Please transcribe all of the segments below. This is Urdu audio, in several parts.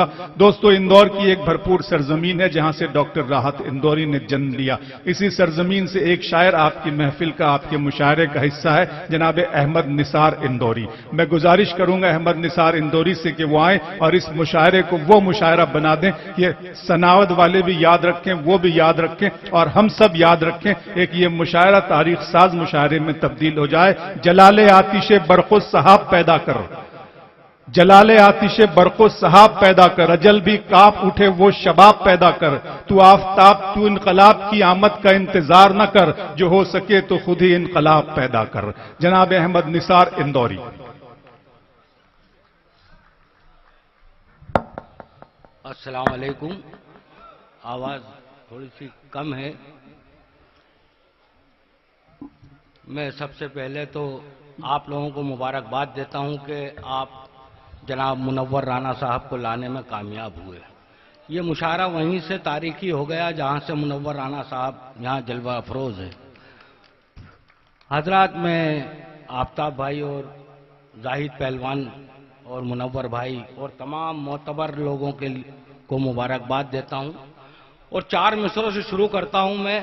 گا۔ دوستو، اندور کی ایک بھرپور سرزمین ہے جہاں سے ڈاکٹر راحت اندوری نے جنم لیا۔ اسی سرزمین سے ایک شاعر آپ کی محفل کا، آپ کے مشاعرے کا حصہ ہے، جناب احمد نثار اندوری۔ میں گزارش کروں گا احمد نثار اندوری سے کہ وہ آئیں اور اس مشاعرے کو وہ مشاعرہ بنا دیں۔ یہ سناوت والے بھی یاد رکھیں، وہ بھی یاد رکھیں اور ہم سب یاد رکھیں، ایک یہ مشاعرہ تاریخ ساز مشاعرے میں تبدیل ہو جائے۔ جلال آتش برق و سحاب پیدا کر، جلال آتش برق و سحاب پیدا کر، اجل بھی کانپ اٹھے وہ شباب پیدا کر، تو آفتاب تو انقلاب کی آمد کا انتظار نہ کر، جو ہو سکے تو خود ہی انقلاب پیدا کر۔ جناب احمد نثار اندوری۔ السلام علیکم۔ آواز تھوڑی سی کم ہے۔ میں سب سے پہلے تو آپ لوگوں کو مبارکباد دیتا ہوں کہ آپ جناب منور رانا صاحب کو لانے میں کامیاب ہوئے۔ یہ مشاعرہ وہیں سے تاریخی ہو گیا جہاں سے منور رانا صاحب یہاں جلوہ افروز ہے۔ حضرات، میں آفتاب بھائی اور زاہد پہلوان اور منور بھائی اور تمام معتبر لوگوں کو مبارکباد دیتا ہوں اور 4 مصروں سے شروع کرتا ہوں۔ میں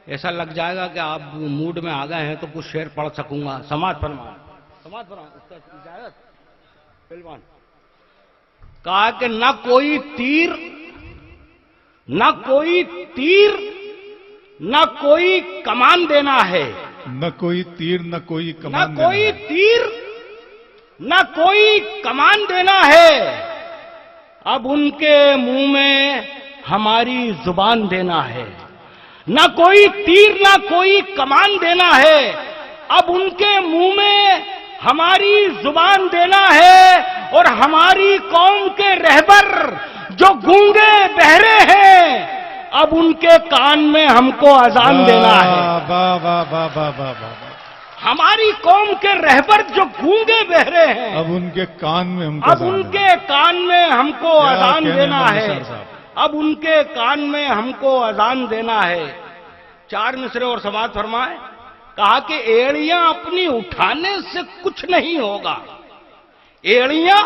ایسا لگ جائے گا کہ آپ موڈ میں آ گئے ہیں تو کچھ شعر پڑھ سکوں گا۔ سماعت فرمائیں، سماعت فرمائیں، اس کا اجازت پہلوان۔ کہا کہ نہ کوئی تیر، نہ کوئی تیر، نہ کوئی کمان دینا ہے، نہ کوئی تیر نہ کوئی نہ کمان کوئی دینا ہے۔ تیر نہ کوئی کمان دینا ہے، اب ان کے منہ میں ہماری زبان دینا ہے۔ نہ کوئی تیر نہ کوئی کمان دینا ہے، اب ان کے منہ میں ہماری زبان دینا ہے، اور ہماری قوم کے رہبر جو گونگے بہرے ہیں، اب ان کے کان میں ہم کو اذان دینا ہے۔ واہ واہ واہ واہ واہ واہ۔ ہماری قوم کے رہبر جو گونگے بہرے ہیں، اب ان کے کان میں ہم کو اب ان کے کان میں ہم کو کیا اذان کہنے دینا احمد ہے، نثار صاحب۔ اب ان کے کان میں ہم کو اذان دینا ہے۔ 4 مصرے اور سماعت فرمائے۔ کہا کہ ایڑیاں اپنی اٹھانے سے کچھ نہیں ہوگا، ایڑیاں،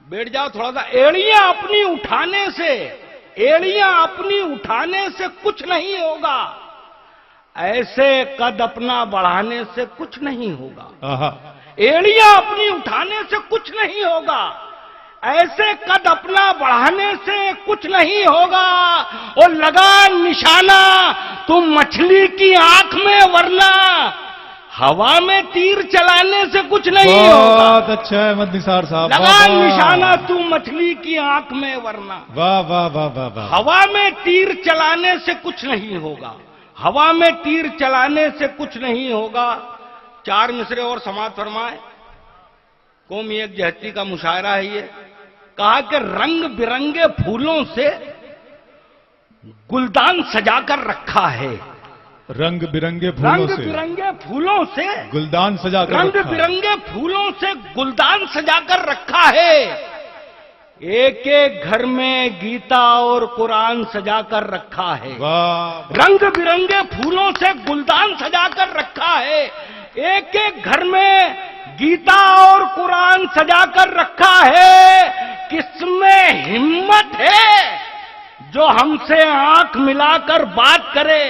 بیٹھ جاؤ تھوڑا سا، ایڑیاں اپنی اٹھانے سے، ایڑیاں اپنی اٹھانے سے کچھ نہیں ہوگا، ایسے قد اپنا بڑھانے سے کچھ نہیں ہوگا۔ آہا۔ ایڑیاں اپنی اٹھانے سے کچھ نہیں ہوگا، ایسے قد اپنا بڑھانے سے کچھ نہیں ہوگا، اور لگا نشانہ تم مچھلی کی آنکھ میں، ورنہ ہوا میں تیر چلانے سے کچھ نہیں ہوگا۔ بہت اچھا ہے احمد نثار صاحب۔ لگا واہ واہ۔ نشانہ تم مچھلی کی آنکھ میں، ورنہ واہ واہ واہ واہ واہ۔ ہوا میں تیر چلانے سے کچھ نہیں ہوگا، ہوا میں تیر چلانے سے کچھ نہیں ہوگا۔ 4 مصرے اور سماعت فرمائے۔ قومی یکجہتی کا مشاعرہ ہے یہ۔ کہا کہ رنگ برنگے پھولوں سے گلدان سجا کر رکھا ہے، رنگ برنگے پھولوں رنگ سے برنگے پھولوں سے گلدان سجا کر رنگ رکھا ہے۔ برنگے پھولوں سے گلدان سجا کر رکھا ہے، ایک ایک گھر میں گیتا اور قرآن سجا کر رکھا ہے۔ واہ۔ رنگ برنگے پھولوں سے گلدان سجا کر رکھا ہے، ایک ایک گھر میں گیتا اور قرآن سجا کر رکھا ہے، کس میں ہمت ہے جو ہم سے آنکھ ملا کر بات کرے،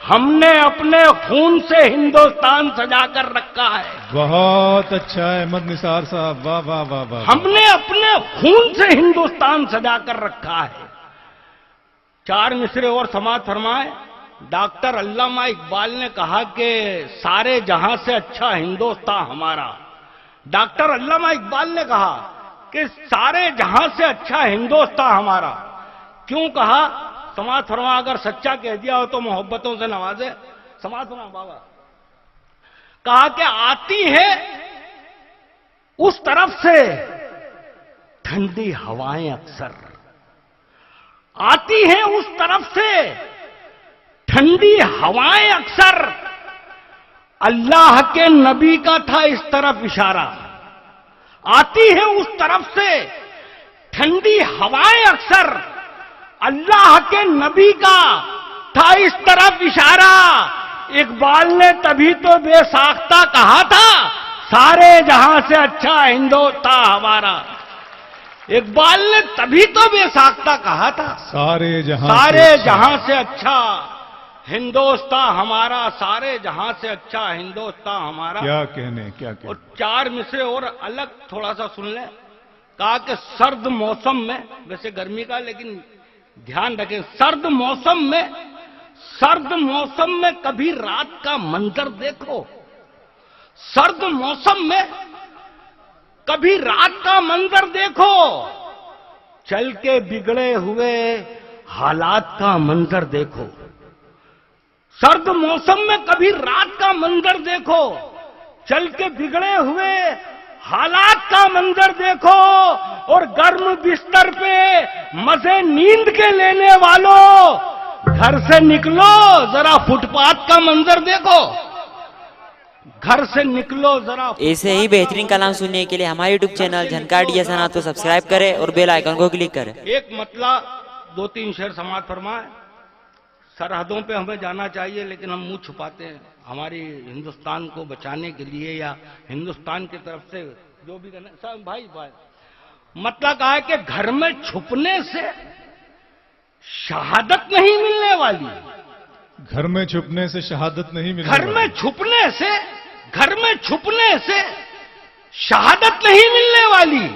ہم نے اپنے خون سے ہندوستان سجا کر رکھا ہے۔ بہت اچھا ہے احمد نثار صاحب۔ واہ واہ واہ واہ۔ ہم نے اپنے خون سے ہندوستان سجا کر رکھا ہے۔ 4 مصرے اور سماعت فرمائے۔ ڈاکٹر علامہ اقبال نے کہا کہ سارے جہاں سے اچھا ہندوستان ہمارا۔ ڈاکٹر علامہ اقبال نے کہا کہ سارے جہاں سے اچھا ہندوستان ہمارا۔ کیوں کہا؟ سماعت فرما، اگر سچا کہہ دیا ہو تو محبتوں سے نوازے۔ سماعت فرما بابا۔ کہا کہ آتی ہے اس طرف سے ٹھنڈی ہوائیں اکثر، آتی ہیں اس طرف سے ٹھنڈی ہوائیں اکثر، اللہ کے نبی کا تھا اس طرف اشارہ، آتی ہے اس طرف سے ٹھنڈی ہوائیں اکثر، اللہ کے نبی کا تھا اس طرف اشارہ، اقبال نے تبھی تو بے ساختہ کہا تھا سارے جہاں سے اچھا ہندوستان ہمارا۔ اقبال نے تبھی تو بے ساختہ کہا تھا سارے جہاں سے اچھا ہندوستان ہمارا، سارے جہاں سے اچھا ہندوستان ہمارا. کیا کہنے. اور 4 مصرے اور الگ تھوڑا سا سن لیں. کہا کہ سرد موسم میں، ویسے گرمی کا لیکن دھیان رکھیں، سرد موسم میں کبھی رات کا منظر دیکھو. سرد موسم میں کبھی رات کا منظر دیکھو، چل کے بگڑے ہوئے حالات کا منظر دیکھو. سرد موسم میں کبھی رات کا منظر دیکھو، چل کے بگڑے ہوئے حالات کا منظر دیکھو. اور گرم بستر پہ مزے نیند کے لینے والوں، گھر سے نکلو ذرا فٹ پاتھ کا منظر دیکھو. گھر سے نکلو ذرا. ایسے ہی بہترین کلام سننے کے لیے ہمارے یوٹیوب چینل جھنکار ڈی سنات کو سبسکرائب کریں اور بیل آئیکن کو کلک کریں. ایک مطلع 2-3 شعر سماعت فرمائیں. سرحدوں پہ ہمیں جانا چاہیے لیکن ہم منہ چھپاتے ہیں. ہماری ہندوستان کو بچانے کے لیے یا ہندوستان کی طرف سے جو بھی کرنا ہے. بھائی مطلب کہا ہے کہ گھر میں چھپنے سے شہادت نہیں ملنے والی. گھر میں چھپنے سے شہادت نہیں ملنے گھر میں چھپنے سے شہادت نہیں ملنے والی.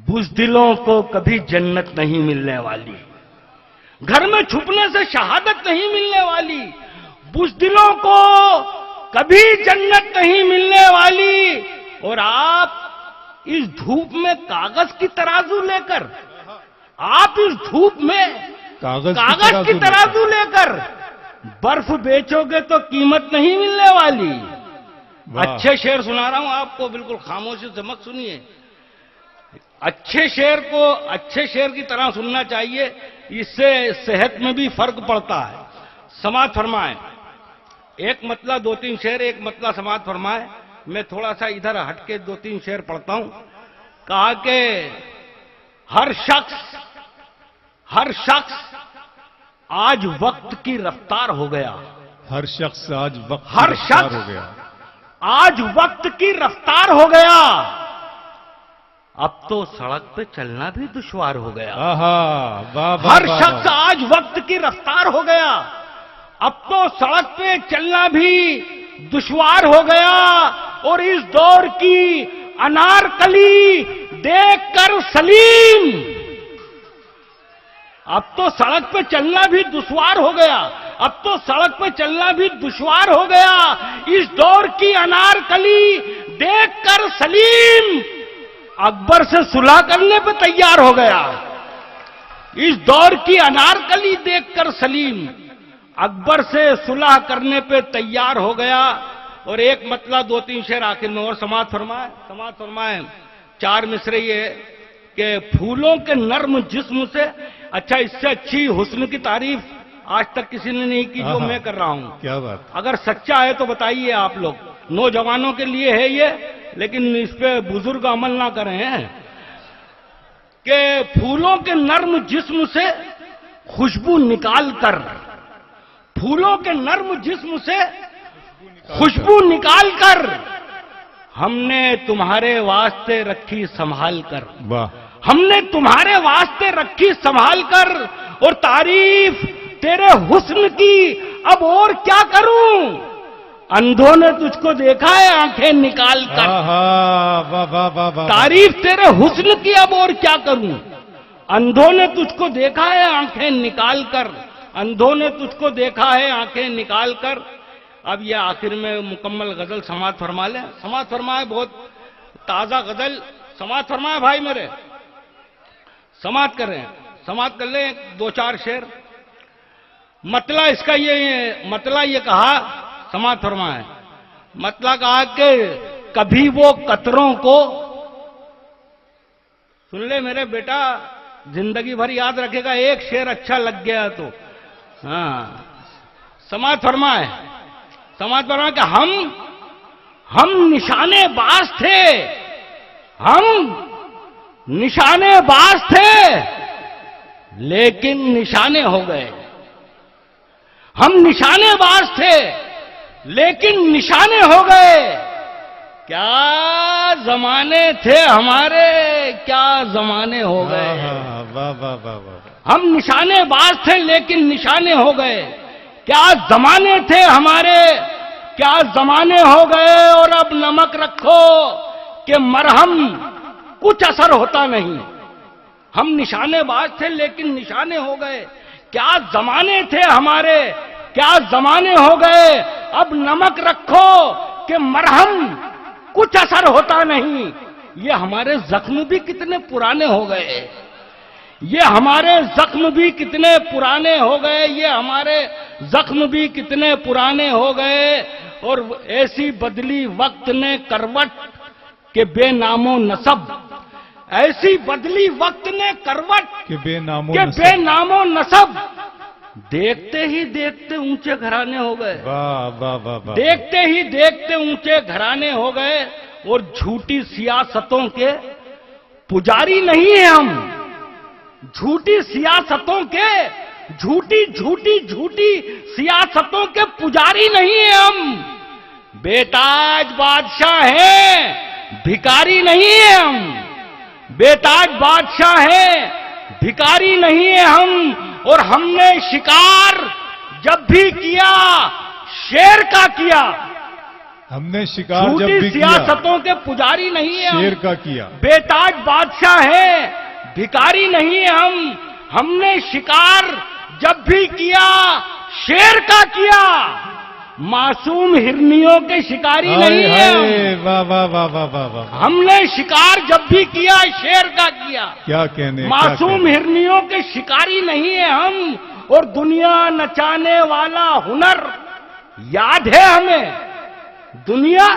بزدلوں کو کبھی جنت نہیں ملنے والی. گھر میں چھپنے سے شہادت نہیں ملنے والی. بزدلوں کو کبھی جنت نہیں ملنے والی. اور آپ اس دھوپ میں کاغذ کی ترازو لے کر، کاغذ کی ترازو لے کر برف بیچو گے تو قیمت نہیں ملنے والی. اچھے شعر سنا رہا ہوں آپ کو، بالکل خاموشی سے مت سنیے. اچھے شعر کی طرح سننا چاہیے، اس سے صحت میں بھی فرق پڑتا ہے. سماعت فرمائیں. ایک مطلع 2-3 شعر، ایک مطلع سماعت فرمائیں. میں تھوڑا سا ادھر ہٹ کے 2-3 شعر پڑھتا ہوں. کہا کہ ہر شخص آج وقت کی رفتار ہو گیا. ہر شخص آج وقت کی رفتار ہو گیا. اب تو سڑک پہ چلنا بھی دشوار ہو گیا. ہر شخص آج وقت کی رفتار ہو گیا. اب تو سڑک پہ چلنا بھی دشوار ہو گیا. اور اس دور کی انارکلی دیکھ کر سلیم، اب تو سڑک پہ چلنا بھی دشوار ہو گیا. اس دور کی انارکلی دیکھ کر سلیم اکبر سے صلح کرنے پہ تیار ہو گیا. اس دور کی انارکلی دیکھ کر سلیم اکبر سے صلح کرنے پہ تیار ہو گیا. اور ایک مطلع 2-3 شعر آخر میں اور سماعت فرمائیں. 4 مصرے یہ کہ پھولوں کے نرم جسم سے، اچھا اس سے اچھی حسن کی تعریف آج تک کسی نے نہیں کی جو میں کر رہا ہوں. کیا بات. اگر سچا ہے تو بتائیے آپ لوگ. نوجوانوں کے لیے ہے یہ، لیکن اس پہ بزرگ عمل نہ کریں. کہ پھولوں کے نرم جسم سے خوشبو نکال کر، پھولوں کے نرم جسم سے خوشبو نکال کر ہم نے تمہارے واسطے رکھی سنبھال کر. ہم نے تمہارے واسطے رکھی سنبھال کر. اور تعریف تیرے حسن کی اب اور کیا کروں، اندھوں نے تجھ کو دیکھا ہے آنکھیں نکال کر. تعریف تیرے حسن کی اب اور کیا کروں، اندھوں نے تجھ کو دیکھا ہے آنکھیں نکال کر. اندھوں نے تجھ کو دیکھا ہے آنکھیں نکال کر. اب یہ آخر میں مکمل غزل سماعت فرما لیں. سماعت فرمائے، بہت تازہ غزل سماعت فرمائے بھائی میرے. سماعت کر رہے ہیں، سماعت کر لیں 2-4 شعر. مطلع اس کا یہ کہا، سماعت فرمائے. مطلع کہا کہ کبھی وہ قطروں کو، سن لے میرے بیٹا، زندگی بھر یاد رکھے گا. ایک شعر اچھا لگ گیا تو سماعت فرمائے کہ ہم نشانے باز تھے، ہم نشانے باز تھے لیکن نشانے ہو گئے. ہم نشانے باز تھے لیکن نشانے ہو گئے. کیا زمانے تھے ہمارے، کیا زمانے ہو گئے. واہ واہ واہ واہ. ہم نشانے باز تھے لیکن نشانے ہو گئے. کیا زمانے تھے ہمارے، کیا زمانے ہو گئے. اور اب نمک رکھو کہ مرہم کچھ اثر ہوتا نہیں. ہم نشانے باز تھے لیکن نشانے ہو گئے. کیا زمانے تھے ہمارے، کیا زمانے ہو گئے. اب نمک رکھو کہ مرہم کچھ اثر ہوتا نہیں. یہ ہمارے زخم بھی کتنے پرانے ہو گئے. یہ ہمارے زخم بھی کتنے پرانے ہو گئے. یہ ہمارے زخم بھی کتنے پرانے ہو گئے. اور ایسی بدلی وقت نے کروٹ کہ بے نام و نسب. ایسی بدلی وقت نے کروٹ کہ بے نام و کہ نسب. بے نام و نسب. دیکھتے ہی دیکھتے اونچے گھرانے ہو گئے. واہ واہ واہ واہ. دیکھتے ہی دیکھتے اونچے گھرانے ہو گئے. اور جھوٹی سیاستوں کے پجاری نہیں ہیں ہم. جھوٹی سیاستوں کے جھوٹی سیاستوں کے پجاری نہیں ہیں ہم. بیتاج بادشاہ ہیں، بھکاری نہیں ہیں ہم. بیتاج بادشاہ ہیں، بھکاری نہیں ہیں ہم. اور ہم نے شکار جب بھی کیا شیر کا کیا. ہم نے شکار جب جھوٹی بھی کیا سیاستوں کے پجاری نہیں ہیں شیر ہم. کا کیا. بیتاج بادشاہ ہیں، بھکاری نہیں ہیں ہم. ہم نے شکار جب بھی کیا شیر کا کیا. معصوم ہرنیوں کے شکاری نہیں ہیں ہم. واہ واہ واہ واہ واہ واہ. ہم نے شکار جب بھی کیا شیر کا کیا. کیا کہنے. معصوم ہرنیوں کے شکاری نہیں ہیں ہم. اور دنیا نچانے والا ہنر یاد ہے ہمیں. دنیا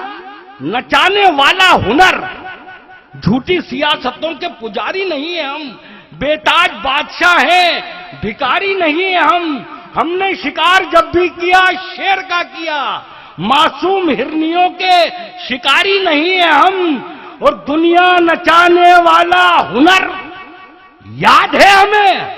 نچانے والا ہنر. جھوٹی سیاستوں کے پجاری نہیں ہیں ہم. بیتاج بادشاہ ہیں، بھکاری نہیں ہیں ہم. ہم نے شکار جب بھی کیا شیر کا کیا. معصوم ہرنیوں کے شکاری نہیں ہیں ہم. اور دنیا نچانے والا ہنر یاد ہے ہمیں.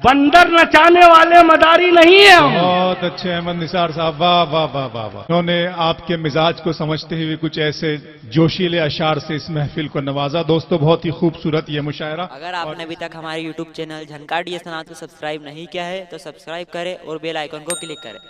بندر نچانے والے مداری نہیں ہیں ہم. بہت اچھے احمد نثار صاحب. واہ واہ واہ واہ واہ. انہوں نے آپ کے مزاج کو سمجھتے ہوئے کچھ ایسے جوشیلے اشعار سے اس محفل کو نوازا. دوستو بہت ہی خوبصورت یہ مشاعرہ. اگر آپ نے ابھی تک ہمارے یوٹیوب چینل جھنکاڑی سنات کو سبسکرائب نہیں کیا ہے تو سبسکرائب کریں اور بیل آئیکن کو کلک کریں.